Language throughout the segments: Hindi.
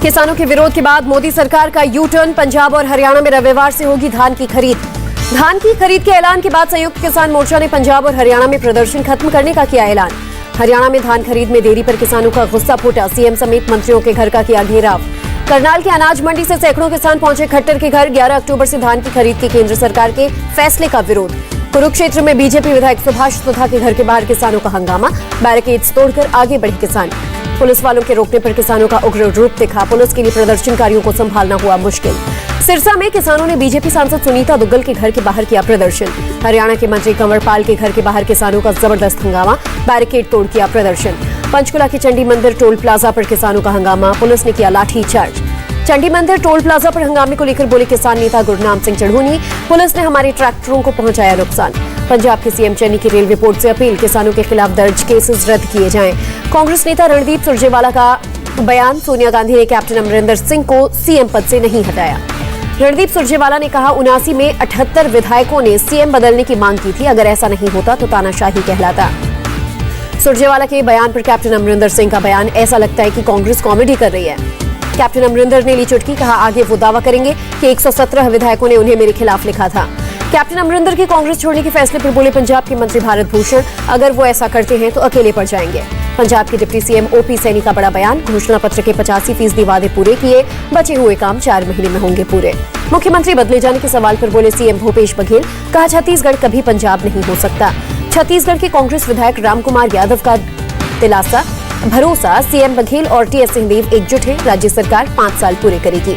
किसानों के विरोध के बाद मोदी सरकार का यू टर्न। पंजाब और हरियाणा में रविवार से होगी धान की खरीद। धान की खरीद के ऐलान के बाद संयुक्त किसान मोर्चा ने पंजाब और हरियाणा में प्रदर्शन खत्म करने का किया ऐलान। हरियाणा में धान खरीद में देरी पर किसानों का गुस्सा फूटा। सीएम समेत मंत्रियों के घर का किया घेराव। करनाल के अनाज मंडी से सैकड़ों किसान पहुंचे खट्टर के घर। 11 अक्टूबर से धान की खरीद के केंद्र सरकार के फैसले का विरोध। कुरुक्षेत्र में बीजेपी विधायक सुभाष सुधा के घर के बाहर किसानों का हंगामा। बैरिकेड्स तोड़कर आगे बढ़े किसान। पुलिस वालों के रोकने पर किसानों का उग्र रूप दिखा। पुलिस के लिए प्रदर्शनकारियों को संभालना हुआ मुश्किल। सिरसा में किसानों ने बीजेपी सांसद सुनीता दुग्गल के घर के बाहर किया प्रदर्शन। हरियाणा के मंत्री कंवर पाल के घर के बाहर किसानों का जबरदस्त हंगामा। बैरिकेड तोड़ किया प्रदर्शन। पंचकुला के चंडी मंदिर टोल प्लाजा पर किसानों का हंगामा। पुलिस ने किया लाठीचार्ज। चंडी मंदिर टोल प्लाजा पर हंगामे को लेकर बोले किसान नेता गुरनाम सिंह चढ़ूनी। पुलिस ने हमारे ट्रैक्टरों को पहुंचाया नुकसान। पंजाब के सीएम चन्नी की रेलवे बोर्ड से अपील। किसानों के खिलाफ दर्ज केसेस रद्द किए जाएं। कांग्रेस नेता रणदीप सुरजेवाला का बयान। सोनिया गांधी ने कैप्टन अमरिंदर सिंह को सीएम पद से नहीं हटाया। रणदीप सुरजेवाला ने कहा 79 में 78 विधायकों ने सीएम बदलने की मांग की थी। अगर ऐसा नहीं होता तो तानाशाही कहलाता। सुरजेवाला के बयान पर कैप्टन अमरिंदर सिंह का बयान। ऐसा लगता है कि कांग्रेस कॉमेडी कर रही है। कैप्टन अमरिंदर ने ली चुटकी। कहा आगे वो दावा करेंगे कि 117 विधायकों ने उन्हें मेरे खिलाफ लिखा था। कैप्टन अमरिंदर के कांग्रेस छोड़ने के फैसले पर बोले पंजाब के मंत्री भारत भूषण, अगर वो ऐसा करते हैं तो अकेले पड़ जाएंगे। पंजाब के डिप्टी सीएम ओपी सैनी का बड़ा बयान। घोषणा पत्र के 85% वादे पूरे किए। बचे हुए काम 4 महीने में होंगे पूरे। मुख्यमंत्री बदले जाने के सवाल पर बोले सीएम भूपेश बघेल। कहा छत्तीसगढ़ कभी पंजाब नहीं हो सकता। छत्तीसगढ़ के कांग्रेस विधायक रामकुमार यादव का दिलासा भरोसा। सीएम बघेल और टीएस सिंहदेव एकजुट हैं। राज्य सरकार 5 साल पूरे करेगी।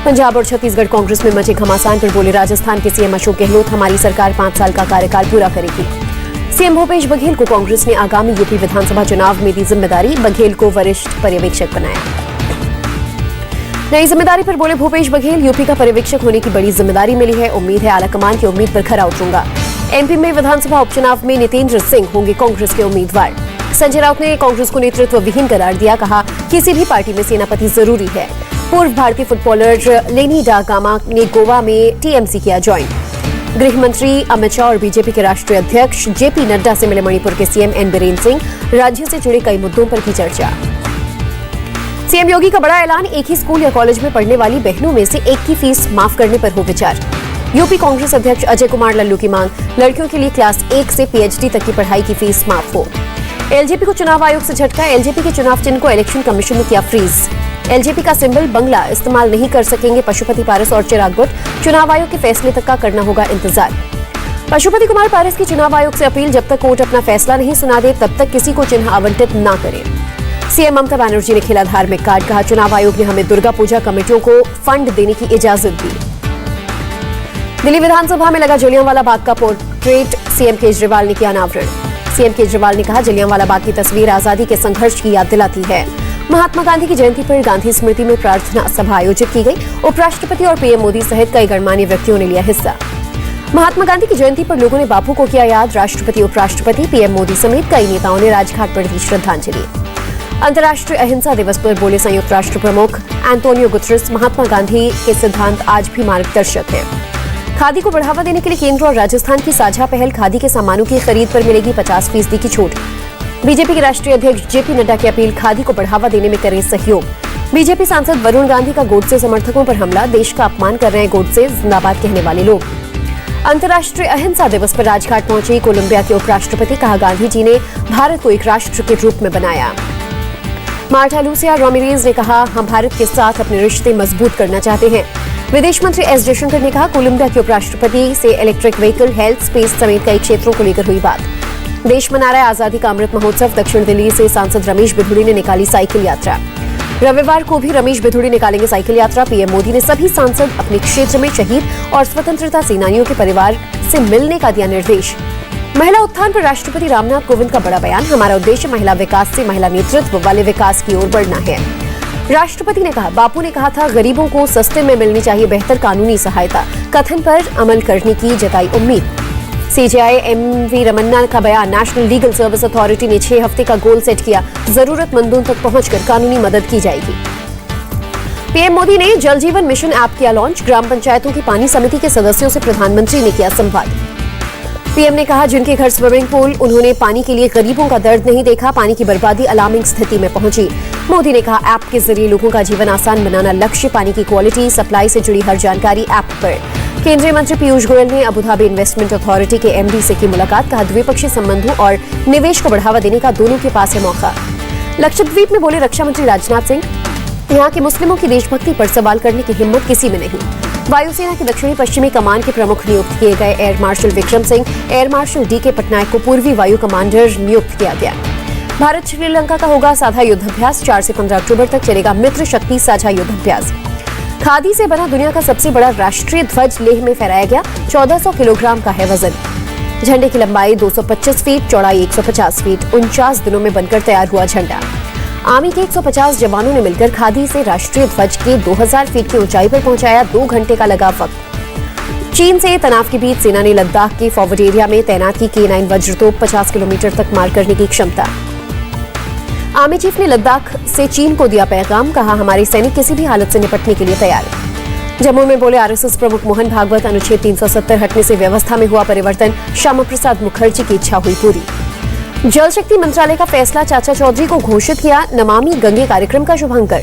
पंजाब और छत्तीसगढ़ कांग्रेस में मचे घमासान पर बोले राजस्थान के सीएम अशोक गहलोत। हमारी सरकार 5 साल का कार्यकाल पूरा करेगी। सीएम भूपेश बघेल को कांग्रेस ने आगामी यूपी विधानसभा चुनाव में दी जिम्मेदारी। बघेल को वरिष्ठ पर्यवेक्षक बनाया। नई जिम्मेदारी पर बोले भूपेश बघेल, यूपी का पर्यवेक्षक होने की बड़ी जिम्मेदारी मिली है। उम्मीद है आलाकमान की उम्मीद पर खरा उतरूंगा। एमपी में विधानसभा उपचुनाव में नितेंद्र सिंह होंगे कांग्रेस के उम्मीदवार। संजय राउत ने कांग्रेस को नेतृत्व विहीन करार दिया। कहा किसी भी पार्टी में सेनापति जरूरी है। पूर्व भारतीय फुटबॉलर लेनी डा गामा ने गोवा में टीएमसी किया ज्वाइन। गृह मंत्री अमित शाह और बीजेपी के राष्ट्रीय अध्यक्ष जेपी नड्डा से मिले मणिपुर के सीएम एन बीरेन सिंह। राज्य से जुड़े कई मुद्दों पर की चर्चा। सीएम योगी का बड़ा ऐलान। एक ही स्कूल या कॉलेज में पढ़ने वाली बहनों में से एक की फीस माफ करने पर हो विचार। यूपी कांग्रेस अध्यक्ष अजय कुमार लल्लू की मांग। लड़कियों के लिए क्लास 1 से पीएचडी तक की पढ़ाई की फीस माफ हो। एलजेपी को चुनाव आयोग से झटका। एलजेपी के चुनाव चिन्ह को इलेक्शन कमीशन ने किया फ्रीज। एलजेपी का सिंबल बंगला इस्तेमाल नहीं कर सकेंगे पशुपति पारस और चिराग गुट। चुनाव आयोग के फैसले तक का करना होगा इंतजार। पशुपति कुमार पारस की चुनाव आयोग से अपील। जब तक कोर्ट अपना फैसला नहीं सुना दे तब तक किसी को चिन्ह आवंटित न करे। सीएम ममता बनर्जी ने खेला धार्मिक कार्ड। कहा चुनाव आयोग ने हमें दुर्गा पूजा कमेटियों को फंड देने की इजाजत दी। दिल्ली विधानसभा में लगा जलियांवाला बाग का पोर्ट्रेट। सीएम केजरीवाल ने किया अनावरण। सीएम केजरीवाल ने कहा जलियांवाला बाग की तस्वीर आजादी के संघर्ष की याद दिलाती है। महात्मा गांधी की जयंती पर गांधी स्मृति में प्रार्थना सभा आयोजित की गई। उपराष्ट्रपति और पीएम मोदी सहित कई गणमान्य व्यक्तियों ने लिया हिस्सा। महात्मा गांधी की जयंती पर लोगों ने बापू को किया याद। राष्ट्रपति, उपराष्ट्रपति, पीएम मोदी समेत कई नेताओं ने राजघाट पर दी श्रद्धांजलि। अंतर्राष्ट्रीय अहिंसा दिवस पर बोले संयुक्त राष्ट्र प्रमुख एंटोनियो गुतरेस। महात्मा गांधी के सिद्धांत आज भी मार्गदर्शक है। खादी को बढ़ावा देने के लिए केंद्र और राजस्थान की साझा पहल। खादी के सामानों की खरीद पर मिलेगी 50% की छूट। बीजेपी के राष्ट्रीय अध्यक्ष जेपी नड्डा की अपील। खादी को बढ़ावा देने में करें सहयोग। बीजेपी सांसद वरुण गांधी का गोडसे समर्थकों पर हमला। देश का अपमान कर रहे हैं गोडसे, जिंदाबाद कहने वाले लोग। अंतर्राष्ट्रीय अहिंसा दिवस पर राजघाट पहुंचे कोलंबिया के उपराष्ट्रपति। कहा गांधी जी ने भारत को एक राष्ट्र के रूप में बनाया। मार्टा लूसिया रामिरेज ने कहा हम भारत के साथ अपने रिश्ते मजबूत करना चाहते हैं। विदेश मंत्री एस जयशंकर ने कहा कोलंबिया के उपराष्ट्रपति से इलेक्ट्रिक व्हीकल, हेल्थ, स्पेस समेत कई क्षेत्रों को लेकर हुई बात। देश मना रहा है आजादी का अमृत महोत्सव। दक्षिण दिल्ली से सांसद रमेश बिधूड़ी ने निकाली साइकिल यात्रा। रविवार को भी रमेश बिधूड़ी निकालेंगे साइकिल यात्रा। पीएम मोदी ने सभी सांसद अपने क्षेत्र में शहीद और स्वतंत्रता सेनानियों के परिवार से मिलने का दिया निर्देश। महिला उत्थान पर राष्ट्रपति रामनाथ कोविंद का बड़ा बयान। हमारा उद्देश्य महिला विकास से महिला नेतृत्व वाले विकास की ओर बढ़ना है। राष्ट्रपति ने कहा बापू ने कहा था गरीबों को सस्ते में मिलनी चाहिए बेहतर कानूनी सहायता। कथन पर अमल करने की जताई उम्मीद। सीजेआई एमवी रमन्ना का बयान। नेशनल लीगल सर्विस अथॉरिटी ने 6 हफ्ते का गोल सेट किया। जरूरतमंदों तक पहुंचकर कानूनी मदद की जाएगी। पीएम मोदी ने जल जीवन मिशन ऐप किया लॉन्च। ग्राम पंचायतों की पानी समिति के सदस्यों से प्रधानमंत्री ने किया संवाद। पीएम ने कहा जिनके घर स्विमिंग पूल उन्होंने पानी के लिए गरीबों का दर्द नहीं देखा। पानी की बर्बादी अलार्मिंग स्थिति में पहुंची। मोदी ने कहा, ऐप के जरिए लोगों का जीवन आसान बनाना लक्ष्य। पानी की क्वालिटी, सप्लाई से जुड़ी हर जानकारी ऐप पर। केंद्रीय मंत्री पीयूष गोयल ने अबुधाबी इन्वेस्टमेंट अथॉरिटी के एमडी से की मुलाकात। कहा, द्विपक्षीय संबंधों और निवेश को बढ़ावा देने का दोनों के पास है मौका। लक्षद्वीप में बोले रक्षा मंत्री राजनाथ सिंह, यहाँ के मुस्लिमों की देशभक्ति पर सवाल करने की हिम्मत किसी में नहीं। वायुसेना के दक्षिणी पश्चिमी कमान के प्रमुख नियुक्त किए गए air marshal Vikram Singh, air marshal DK Patnaik को पूर्वी वायु कमांडर नियुक्त किया गया। भारत श्रीलंका का होगा साझा युद्धाभ्यास। 4 से 15 अक्टूबर तक चलेगा मित्र शक्ति साझा युद्धाभ्यास। खादी से बना दुनिया का सबसे बड़ा राष्ट्रीय ध्वज लेह में फहराया गया। 1400 किलोग्राम का है वजन। झंडे की लंबाई 225 फीट, चौड़ाई 150 फीट। 49 दिनों में बनकर तैयार हुआ झंडा। आर्मी के 150 जवानों ने मिलकर खादी से राष्ट्रीय ध्वज के 2000 फीट की ऊंचाई पर पहुंचाया। 2 घंटे का लगा वक्त। चीन से तनाव के बीच सेना ने लद्दाख के फॉरवर्ड एरिया में तैनात की K9 वज्रतोप। 50 किलोमीटर तक मार करने की क्षमता। आर्मी चीफ ने लद्दाख से चीन को दिया पैगाम। कहा, हमारे सैनिक किसी भी हालत से निपटने के लिए तैयार। जम्मू में बोले आरएसएस प्रमुख मोहन भागवत, अनुच्छेद 370 हटने से व्यवस्था में हुआ परिवर्तन। श्यामा प्रसाद मुखर्जी की इच्छा हुई पूरी। जल शक्ति मंत्रालय का फैसला, चाचा चौधरी को घोषित किया नमामि गंगे कार्यक्रम का शुभारंभ।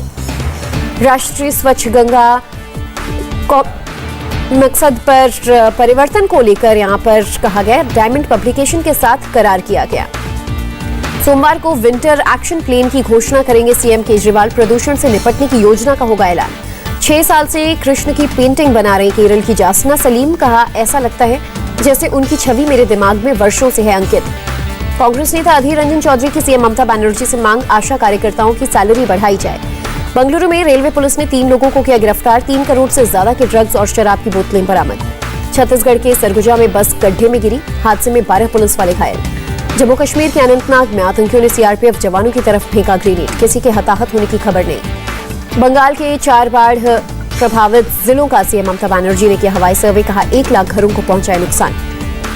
राष्ट्रीय स्वच्छ गंगा मकसद पर परिवर्तन को लेकर यहां पर कहा गया, डायमंड पब्लिकेशन के साथ करार किया गया। सोमवार को विंटर एक्शन प्लान की घोषणा करेंगे सीएम केजरीवाल। प्रदूषण से निपटने की योजना का होगा ऐलान। 6 साल से कृष्ण की पेंटिंग बना रहे केरल की जासना सलीम। कहा, ऐसा लगता है जैसे उनकी छवि मेरे दिमाग में वर्षों से है अंकित। कांग्रेस नेता अधीर रंजन चौधरी की सीएम ममता बनर्जी से मांग, आशा कार्यकर्ताओं की सैलरी बढ़ाई जाए। बंगलुरु में रेलवे पुलिस ने 3 लोगों को किया गिरफ्तार। 3 करोड़ से ज्यादा के ड्रग्स और शराब की बोतलें बरामद। छत्तीसगढ़ के सरगुजा में बस गड्ढे में गिरी। हादसे में 12 पुलिस वाले घायल। जम्मू कश्मीर के अनंतनाग में आतंकियों ने सीआरपीएफ जवानों की तरफ फेंका ग्रेनेड। किसी के हताहत होने की खबर नहीं। बंगाल के 4 बाढ़ प्रभावित जिलों का सीएम ममता बनर्जी ने किया हवाई सर्वे। कहा, 1 लाख घरों को पहुंचाए नुकसान।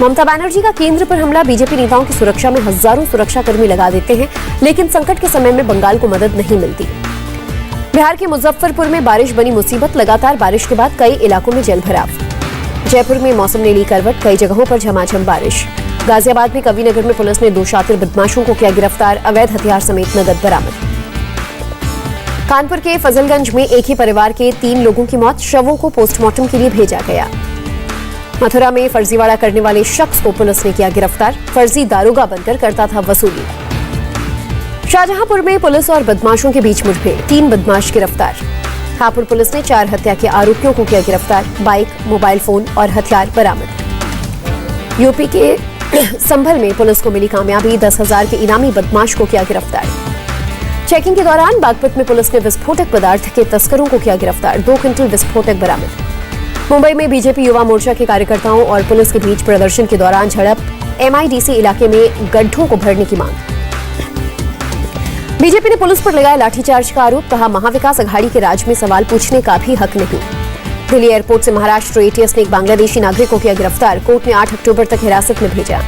ममता बनर्जी का केंद्र पर हमला। बीजेपी नेताओं की सुरक्षा में हजारों सुरक्षाकर्मी लगा देते हैं, लेकिन संकट के समय में बंगाल को मदद नहीं मिलती। बिहार के मुजफ्फरपुर में बारिश बनी मुसीबत। लगातार बारिश के बाद कई इलाकों में जलभराव। जयपुर में मौसम ने ली करवट। कई जगहों पर झमाझम बारिश। गाजियाबाद में कविनगर में पुलिस ने 2 शातिर बदमाशों को किया गिरफ्तार। अवैध हथियार समेत नगद बरामद। कानपुर के फजलगंज में एक ही परिवार के 3 लोगों की मौत। शवों को पोस्टमार्टम के लिए भेजा गया। मथुरा में फर्जीवाड़ा करने वाले शख्स को पुलिस ने किया गिरफ्तार। फर्जी दारोगा बनकर करता था वसूली। शाहजहांपुर में पुलिस और बदमाशों के बीच मुठभेड़। 3 बदमाश गिरफ्तार। हापुड़ पुलिस ने 4 हत्या के आरोपियों को किया गिरफ्तार। बाइक, मोबाइल फोन और हथियार बरामद। यूपी के संभल में पुलिस को मिली कामयाबी। 10,000 के इनामी बदमाश को किया गिरफ्तार। चेकिंग के दौरान बागपत में पुलिस ने विस्फोटक पदार्थ के तस्करों को किया गिरफ्तार। 2 क्विंटल विस्फोटक बरामद। मुंबई में बीजेपी युवा मोर्चा के कार्यकर्ताओं और पुलिस के बीच प्रदर्शन के दौरान झड़प। एमआईडीसी इलाके में गड्ढों को भरने की मांग। बीजेपी ने पुलिस पर लगाया लाठीचार्ज का आरोप। कहा, महाविकास अघाड़ी के राज में सवाल पूछने का भी हक नहीं। दिल्ली एयरपोर्ट से महाराष्ट्र एटीएस ने एक बांग्लादेशी नागरिक को किया गिरफ्तार। कोर्ट ने 8 अक्टूबर तक हिरासत में भेजा।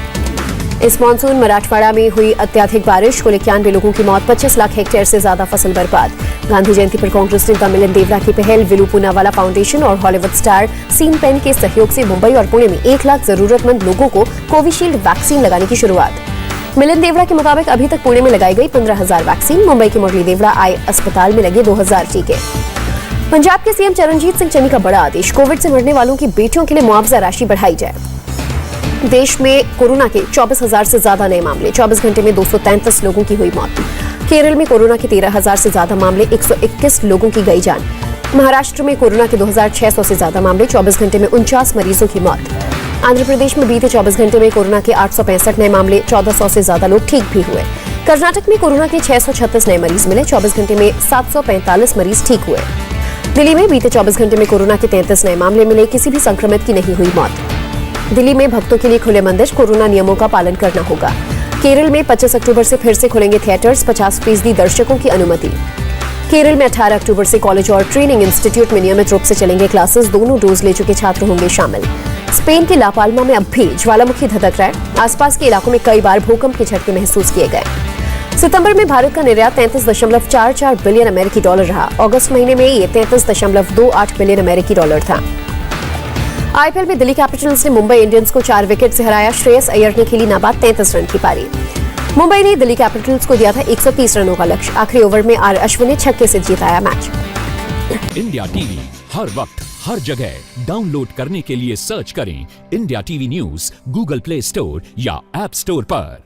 इस मानसून मराठवाड़ा में हुई अत्यधिक बारिश। कुल 91 लोगों की मौत। 25 लाख हेक्टेयर से ज्यादा फसल बर्बाद। गांधी जयंती पर कांग्रेस नेता मिलिंद देवरा की पहल। विलू पूनावाला फाउंडेशन और हॉलीवुड स्टार सीन पेन के सहयोग से मुंबई और पुणे में 1 लाख जरूरतमंद लोगों को कोविशील्ड वैक्सीन लगाने की शुरुआत। मिलिंद देवरा के मुताबिक अभी तक पुणे में लगाई गई 15,000 वैक्सीन। मुंबई के मुरली देवरा आई अस्पताल में लगे 2,000 टीके। पंजाब के सीएम चरणजीत सिंह चन्नी का बड़ा आदेश। कोविड से मरने वालों की बेटियों के लिए मुआवजा राशि बढ़ाई जाए। देश में कोरोना के 24,000 से ज्यादा नए मामले। 24 घंटे में 233 लोगों की हुई मौत। केरल में कोरोना के 13,000 से ज्यादा मामले। 121 लोगों की गई जान। महाराष्ट्र में कोरोना के 2,600 से ज्यादा मामले। 24 घंटे में 49 मरीजों की मौत। आंध्र प्रदेश में बीते 24 घंटे में कोरोना के 865 नए मामले। 1400 से ज्यादा लोग ठीक भी हुए। कर्नाटक में कोरोना के 636 नए मरीज मिले। 24 घंटे में 745 मरीज ठीक हुए। दिल्ली में बीते 24 घंटे में कोरोना के 33 नए मामले मिले। किसी भी संक्रमित की नहीं हुई मौत। दिल्ली में भक्तों के लिए खुले मंदिर। कोरोना नियमों का पालन करना होगा। केरल में 25 अक्टूबर से फिर से खुलेंगे थिएटर्स। 50% दर्शकों की अनुमति। केरल में 18 अक्टूबर से कॉलेज और ट्रेनिंग इंस्टीट्यूट में नियमित रूप से चलेंगे क्लासेस। दोनों डोज ले चुके छात्र होंगे शामिल। स्पेन के लापाल्मा में अब भी ज्वालामुखी धधक रहा है। आसपास के इलाकों में कई बार भूकंप के झटके महसूस किए गए। सितंबर में भारत का निर्यात 33.44 बिलियन अमेरिकी डॉलर रहा। अगस्त महीने में ये 33.28 बिलियन अमेरिकी डॉलर था। आईपीएल में दिल्ली कैपिटल्स ने मुंबई इंडियंस को 4 विकेट से हराया। श्रेयस अय्यर ने खेली नाबाद 33 रन की पारी। मुंबई ने दिल्ली कैपिटल्स को दिया था 130 रनों का लक्ष्य। आखिरी ओवर में आर अश्विन ने छक्के से जीताया मैच। इंडिया टीवी हर वक्त हर जगह डाउनलोड करने के लिए सर्च करें India TV news Google play store या ऐप स्टोर पर।